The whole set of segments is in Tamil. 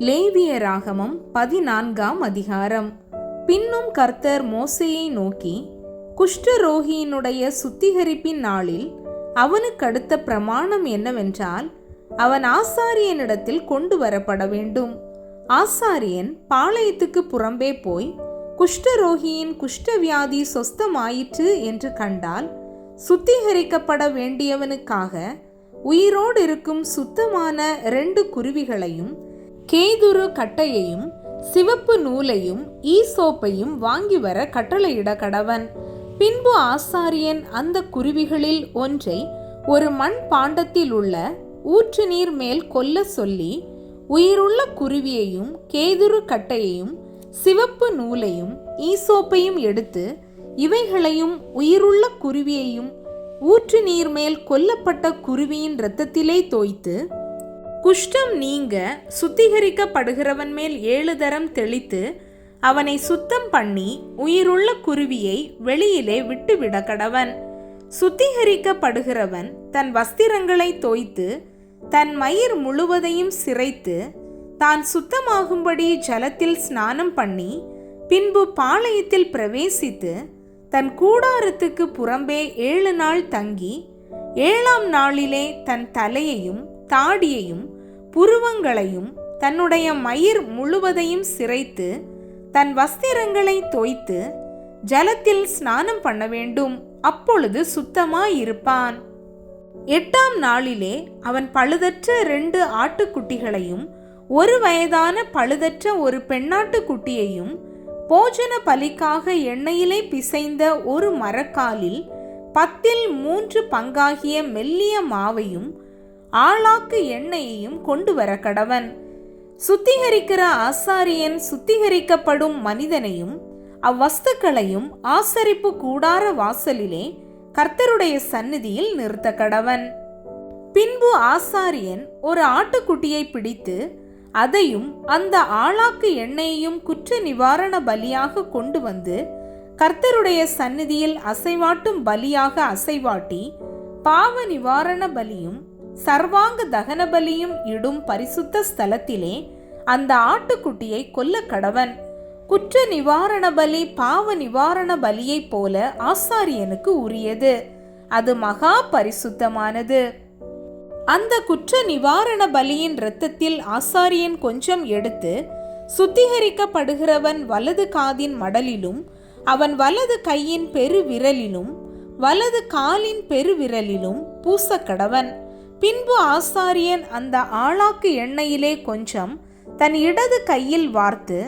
லேவியராகமம் 14ஆம் அதிகாரம். பின்னும் கர்த்தர் மோசேயை நோக்கி, குஷ்டரோகியினுடைய சுத்திகரிப்பின் நாளில் அவனுக்கடுத்த பிரமாணம் என்னவென்றால், அவன் ஆசாரியனிடத்தில் கொண்டு வரப்பட வேண்டும். ஆசாரியன் பாளையத்துக்கு புறம்பே போய் குஷ்டரோகியின் குஷ்டவியாதி சொஸ்தமாயிற்று என்று கண்டால், சுத்திகரிக்கப்பட வேண்டியவனுக்காக உயிரோடு இருக்கும் சுத்தமான 2 குருவிகளையும் கேதுரு கட்டையையும் சிவப்பு நூலையும் ஈசோப்பையும் வாங்கி வர கட்டளையிட கடவன். பின்பு ஆசாரியன் அந்த குருவிகளில் ஒன்றை ஒரு மண் பாண்டத்தில் உள்ள ஊற்று நீர் மேல் கொல்ல சொல்லி, உயிருள்ள குருவியையும் கேதுரு கட்டையையும் சிவப்பு நூலையும் ஈசோப்பையும் எடுத்து இவைகளையும் உயிருள்ள குருவியையும் ஊற்று நீர் மேல் கொல்லப்பட்ட குருவியின் இரத்தத்திலே தோய்த்து, குஷ்டம் நீங்க சுத்திகரிக்கப்படுகிறவன் மேல் 7 தரம் தெளித்து அவனை சுத்தம் பண்ணி உயிருள்ள குருவியை வெளியிலே விட்டுவிட கடவன். சுத்திகரிக்கப்படுகிறவன் தன் வஸ்திரங்களை தோய்த்து தன் மயிர் முழுவதையும் சிரைத்து தான் சுத்தமாகும்படி ஜலத்தில் ஸ்நானம் பண்ணி, பின்பு பாளையத்தில் பிரவேசித்து தன் கூடாரத்துக்கு புறம்பே 7 நாள் தங்கி, 7ஆம் நாளிலே தன் தலையையும் தாடியையும் புருவங்களையும் தன்னுடைய மயிர் முழுவதையும் சிரைத்து தன் வஸ்திரங்களை தோய்த்து ஜலத்தில் ஸ்நானம் பண்ண வேண்டும். அப்பொழுது சுத்தமாயிருப்பான். 8ஆம் நாளிலே அவன் பழுதற்ற 2 ஆட்டுக்குட்டிகளையும் 1 வயதான பழுதற்ற ஒரு பெண்ணாட்டுக்குட்டியையும் போஜன பலிக்காக எண்ணெயிலே பிசைந்த 1 மரக்காலில் 10ல் 3 பங்காகிய மெல்லிய மாவையும் ஆளாக்கு எண்ணெயையும் கொண்டு வர கடவன். சுத்திகரிக்கிற ஆசாரியன் சுத்திகரிக்கப்படும் மனிதனையும் அவ்வஸ்துக்களையும் ஆசரிப்பு கூடார வாசலிலே கர்த்தருடைய சந்நிதியில் நிறுத்த கடவன். பின்பு ஆசாரியன் ஒரு ஆட்டுக்குட்டியை பிடித்து அதையும் அந்த ஆளாக்கு எண்ணெயையும் குற்ற நிவாரண பலியாக கொண்டு வந்து கர்த்தருடைய சந்நிதியில் அசைவாட்டும் பலியாக அசைவாட்டி, பாவ நிவாரண பலியும் சர்வாங்க தகன பலியும் இடும் பரிசுத்த ஸ்தலத்திலே அந்த ஆட்டுக்குட்டியை கொல்ல கடவன். குற்ற நிவாரண பலி பாவ நிவாரண பலியை போல ஆசாரியனுக்கு உரியது. அது மகா பரிசுத்தமானது. அந்த குற்ற நிவாரண பலியின் இரத்தத்தில் ஆசாரியன் கொஞ்சம் எடுத்து சுத்திகரிக்கப்படுகிறவன் வலது காதின் மடலிலும் அவன் வலது கையின் பெருவிரலிலும் வலது காலின் பெருவிரலிலும் பூசக்கடவன். பின்பு ஆசாரியன் அந்த ஆளாக்கு எண்ணெயிலே கொஞ்சம் தன் இடது கையில் வார்த்து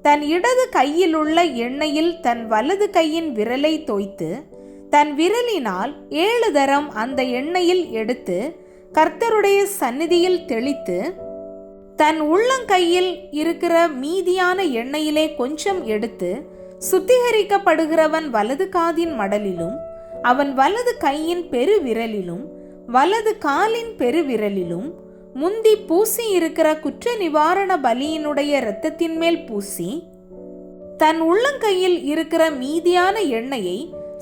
தன் இடது கையில் உள்ள எண்ணெயில் தன் வலது கையின் விரலை தோய்த்து தன் விரலினால் 7 தரம் அந்த எண்ணெயில் எடுத்து கர்த்தருடைய சந்நிதியில் தெளித்து, தன் உள்ளங்கையில் இருக்கிற மீதியான எண்ணெயிலே கொஞ்சம் எடுத்து சுத்திகரிக்கப்படுகிறவன் வலது காதின் மடலிலும் அவன் வலது கையின் பெருவிரலிலும் வலது காலின் பெருவிரலிலும் முந்தி பூசி இருக்கிற குற்ற நிவாரண பலியினுடைய இரத்தத்தின் மேல் பூசி, தன் உள்ளங்கையில் இருக்கிற மீதியான எண்ணெயை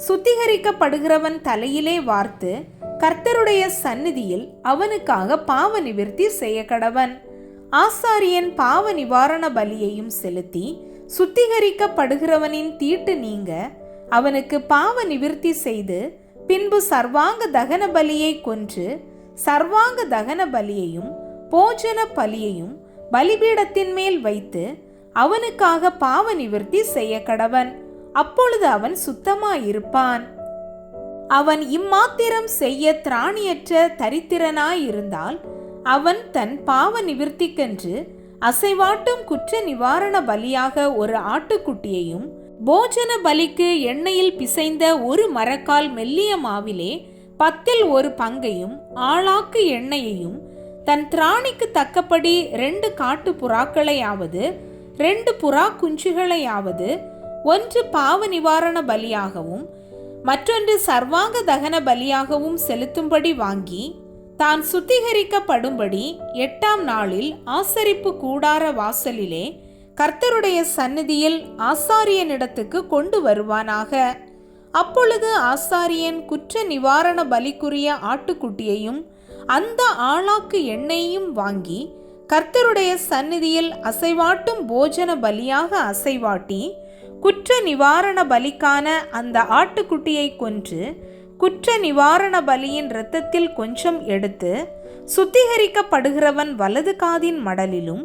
சுத்திகரிக்கப்படுகிறவன் தலையிலே வார்த்து கர்த்தருடைய சந்நிதியில் அவனுக்காக பாவ நிவிர்த்தி செய்ய கடவன். ஆசாரியன் பாவ நிவாரண பலியையும் செலுத்தி சுத்திகரிக்கப்படுகிறவனின் தீட்டு நீங்க அவனுக்கு பாவ நிவிர்த்தி செய்து, பின்பு சர்வாங்க தகன பலியை கொன்று சர்வாங்க தகன பலியையும் போஜன பலியையும் பலிபீடத்தின் மேல் வைத்து அவனுக்காக பாவ நிவிர்த்தி செய்ய கடவன். அப்பொழுது அவன் சுத்தமாயிருப்பான். அவன் இம்மாத்திரம் செய்ய திராணியற்ற தரித்திரனாயிருந்தால் அவன் தன் பாவ நிவிர்த்திக்கென்று அசைவாட்டும் குற்ற நிவாரண பலியாக ஒரு ஆட்டுக்குட்டியையும் போஜன பலிக்கு எண்ணெயில் பிசைந்த 1 மரக்கால் மெல்லிய மாவிலே 10ல் 1 பங்கையும் ஆளாக்கு எண்ணெயையும் தன் திராணிக்கு தக்கபடி 2 காட்டு புறாக்களையாவது 2 புறா குஞ்சுகளையாவது, ஒன்று பாவ நிவாரண பலியாகவும் மற்றொன்று சர்வாங்க தகன பலியாகவும் செலுத்தும்படி வாங்கி, தான் சுத்திகரிக்கப்படும்படி 8ஆம் நாளில் ஆசரிப்பு கூடார வாசலிலே கர்த்தருடைய சந்நிதியில் ஆசாரியனிடத்துக்கு கொண்டு வருவானாக. அப்பொழுது ஆசாரியன் குற்ற நிவாரண பலிக்குரிய ஆட்டுக்குட்டியையும் அந்த ஆளாக்கு எண்ணெயையும் வாங்கி கர்த்தருடைய சந்நிதியில் அசைவாட்டும் போஜன பலியாக அசைவாட்டி, குற்ற நிவாரண பலிக்கான அந்த ஆட்டுக்குட்டியை கொன்று குற்ற நிவாரண பலியின் இரத்தத்தில் கொஞ்சம் எடுத்து, சுத்திகரிக்கப்படுகிறவன் வலது காதின் மடலிலும்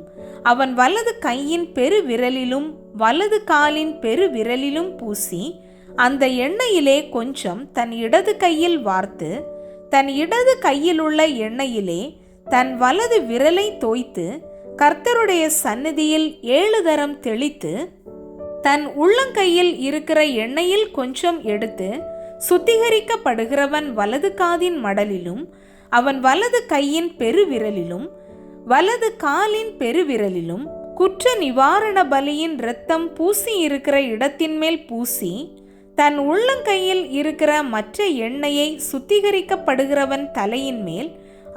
அவன் வலது கையின் பெருவிரலிலும் வலது காலின் பெருவிரலிலும் பூசி, அந்த எண்ணெயிலே கொஞ்சம் தன் இடது கையில் வார்த்து, தன் இடது கையில் உள்ள எண்ணெயிலே தன் வலது விரலை தோய்த்து, கர்த்தருடைய சந்நிதியில் 7 தரம் தெளித்து, தன் உள்ளங்கையில் இருக்கிற எண்ணெயில் கொஞ்சம் எடுத்து, சுத்திகரிக்கப்படுகிறவன் வலது காதின் மடலிலும் அவன் வலது கையின் பெருவிரலிலும் வலது காலின் பெருவிரலிலும் குற்ற நிவாரண பலியின் இரத்தம் பூசி இருக்கிற இடத்தின் மேல் பூசி, தன் உள்ளங்கையில் இருக்கிற மற்ற எண்ணெயை சுத்திகரிக்கப்படுகிறவன் தலையின் மேல்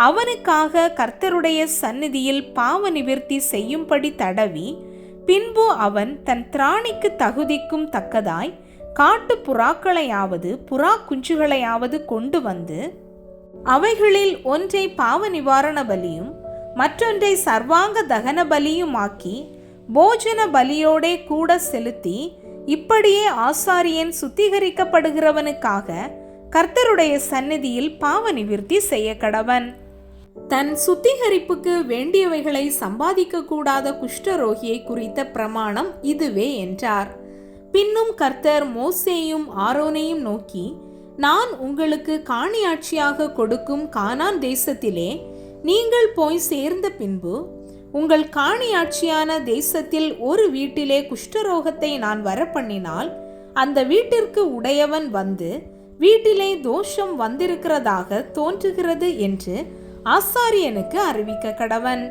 அவனுக்காக கர்த்தருடைய சந்நிதியில் பாவ நிவிர்த்தி செய்யும்படி தடவி, பின்பு அவன் தன் திராணிக்கு தகுதிக்கும் தக்கதாய் காட்டு புறாக்களையாவது புறா குஞ்சுகளையாவது கொண்டு வந்து, அவைகளில் ஒன்றை பாவ நிவாரண பலியும் மற்றொன்றை சர்வாங்க தகன பலியுமாக்கி போஜன பலியோடே கூட செலுத்தி, இப்படியே ஆசாரியன் சுத்திகரிக்கப்படுகிறவனுக்காக கர்த்தருடைய சந்நிதியில் பாவ நிவிர்த்தி செய்ய கடவன். தன் சுத்திகரிப்புக்கு வேண்டியவைகளை சம்பாதிக்க கூடாத குஷ்டரோகியை குறித்த பிரமாணம் இதுவே என்றார். பின்னும் கர்த்தர் மோசேயும் ஆரோனையும் நோக்கி, நான் உங்களுக்கு காணியாட்சியாக கொடுக்கும் கானான் தேசத்திலே நீங்கள் போய் சேர்ந்த பின்பு, உங்கள் காணியாட்சியான தேசத்தில் ஒரு வீட்டிலே குஷ்டரோகத்தை நான் வரப்பண்ணினால், அந்த வீட்டிற்கு உடையவன் வந்து வீட்டிலே தோஷம் வந்திருக்கிறதாக தோன்றுகிறது என்று ஆசாரியனுக்கு அறிவிக்க கடவன்.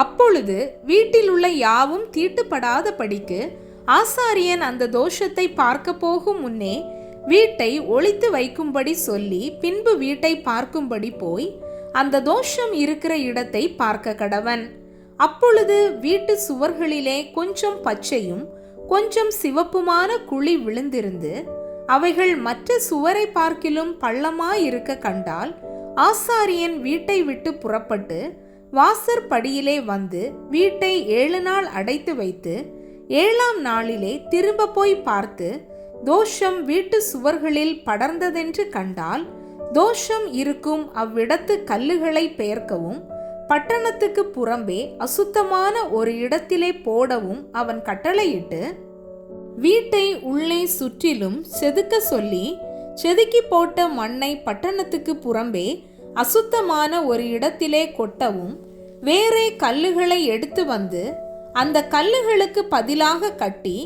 அப்பொழுது வீட்டில் உள்ள யாவும் தீட்டுப்படாத படிக்கு ஆசாரியன் அந்த தோஷத்தை பார்க்க போகும் முன்னே வீட்டை ஒளித்து வைக்கும்படி சொல்லி, பின்பு வீட்டை பார்க்கும்படி போய் அந்த தோஷம் இருக்கிற இடத்தை பார்க்க கடவன். அப்பொழுது வீட்டு சுவர்களிலே கொஞ்சம் பச்சையும் கொஞ்சம் சிவப்புமான குழி விழுந்திருந்து, அவைகள் மற்ற சுவரை பார்க்கிலும் பள்ளமாயிருக்க கண்டால், ஆசாரியன் வீட்டை விட்டு புறப்பட்டு வாசற்படியிலே வந்து வீட்டை 7 நாள் அடைத்து வைத்து, 7ஆம் நாளிலே திரும்ப போய் பார்த்து, தோஷம் வீட்டு சுவர்களில் படர்ந்ததென்று கண்டால், தோஷம் இருக்கும் அவ்விடத்து கல்லுகளை பெயர்க்கவும் பட்டணத்துக்கு புறம்பே அசுத்தமான ஒரு இடத்திலே போடவும் அவன் கட்டளையிட்டு, வீட்டை உள்ளே சுற்றிலும் செதுக்க சொல்லி, செதுக்கி போட்ட மண்ணை பட்டணத்துக்கு புறம்பே அசுத்தமான ஒரு இடத்திலே கொட்டவும், வேறே கல்லுகளை எடுத்து வந்து அந்த கல்லுகளுக்கு பதிலாக கட்டி,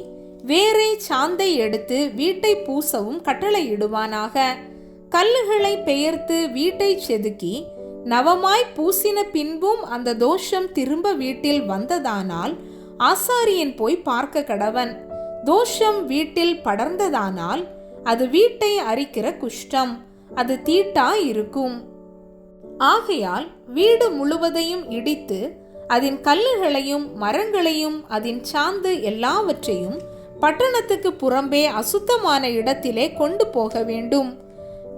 வேறே சாந்தை எடுத்து வீட்டை பூசவும் கட்டளையிடுவானாக. கல்லுகளை பெயர்த்து வீட்டை செதுக்கி நவமாய் பூசின பின்பும் அந்த தோஷம் திரும்ப வீட்டில் வந்ததானால், ஆசாரியன் போய் பார்க்க கடவன். தோஷம் வீட்டில் படர்ந்ததானால் அது வீட்டை அரிக்கிற குஷ்டம், அது தீட்டாய் இருக்கும். ஆகையால் வீடு முழுவதையும் இடித்து அதன் கல்லுகளையும் மரங்களையும் அதன் சாந்து எல்லாவற்றையும் பட்டணத்துக்கு புறம்பே அசுத்தமான இடத்திலே கொண்டு போக வேண்டும்.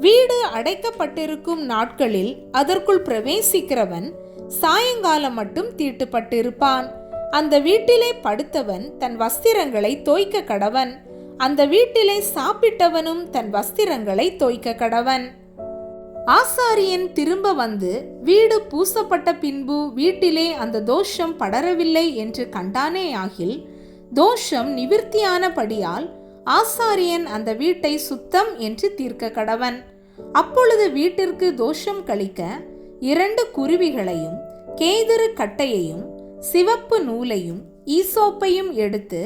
வீடு அடைக்கப்பட்டிருக்கும் நாட்களில் அதற்குள் பிரவேசிக்கிறவன் சாயங்காலம் மட்டும் தீட்டுப்பட்டிருப்பான். அந்த வீட்டிலே படுத்தவன் தன் வஸ்திரங்களை தோய்க்க கடவன். அந்த வீட்டிலே சாப்பிட்டவனும் தன் வஸ்திரங்களை தோய்க்க கடவன். ஆசாரியன் திரும்ப வந்து வீடு பூசப்பட்ட பின்பு வீட்டிலே அந்த தோஷம் படரவில்லை என்று கண்டானேயாகில், தோஷம் நிவிர்த்தியானபடியால் ஆசாரியன் அந்த வீட்டை சுத்தம் என்று தீர்க்க கடவன். அப்பொழுது வீட்டிற்கு தோஷம் கழிக்க 2 குருவிகளையும் கேதுரு கட்டையையும் சிவப்பு நூலையும் ஈசோப்பையும் எடுத்து,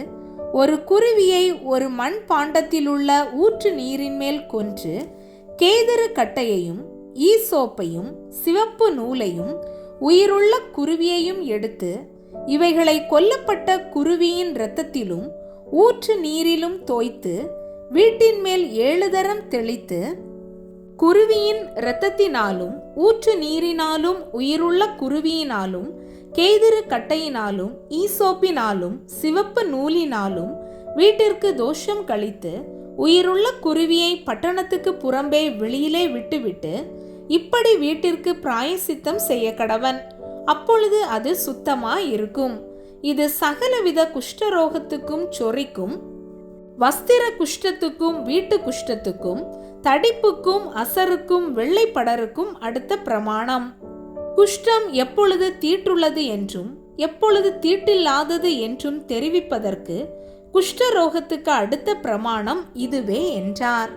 ஒரு குருவியை ஒரு மண் பாண்டத்திலுள்ள ஊற்று நீரின் மேல் கொன்று, கேதுரு கட்டையையும் ஈசோப்பையும் சிவப்பு நூலையும் உயிருள்ள குருவியையும் எடுத்து, இவைகளை கொல்லப்பட்ட குருவியின் இரத்தத்திலும் ஊற்று நீரிலும் தோய்த்து, வீட்டின் மேல் 7 தரம் தெளித்து, குருவியின் இரத்தத்தினாலும் ஊற்று நீரினாலும் உயிருள்ள குருவியினாலும் கேதுரு கட்டையினாலும் ஈசோப்பினாலும் சிவப்பு நூலினாலும் வீட்டிற்கு தோஷம் கழித்து, உயிருள்ள குருவியை பட்டணத்துக்கு புறம்பே வெளியிலே விட்டுவிட்டு, இப்படி வீட்டிற்கு பிராயசித்தம் செய்ய கடவன். அப்பொழுது அது சுத்தமாயிருக்கும். இது சகலவித குஷ்டரோகத்துக்கும் சொறிக்கும், வஸ்திர குஷ்டத்துக்கும் வீட்டு குஷ்டத்துக்கும் தடிப்புக்கும் அசருக்கும் வெள்ளைப்படருக்கும் அடுத்த பிரமாணம். குஷ்டம் எப்பொழுது தீட்டுள்ளது என்றும் எப்பொழுது தீட்டில்லாதது என்றும் தெரிவிப்பதற்கு குஷ்டரோகத்துக்கு அடுத்த பிரமாணம் இதுவே என்றார்.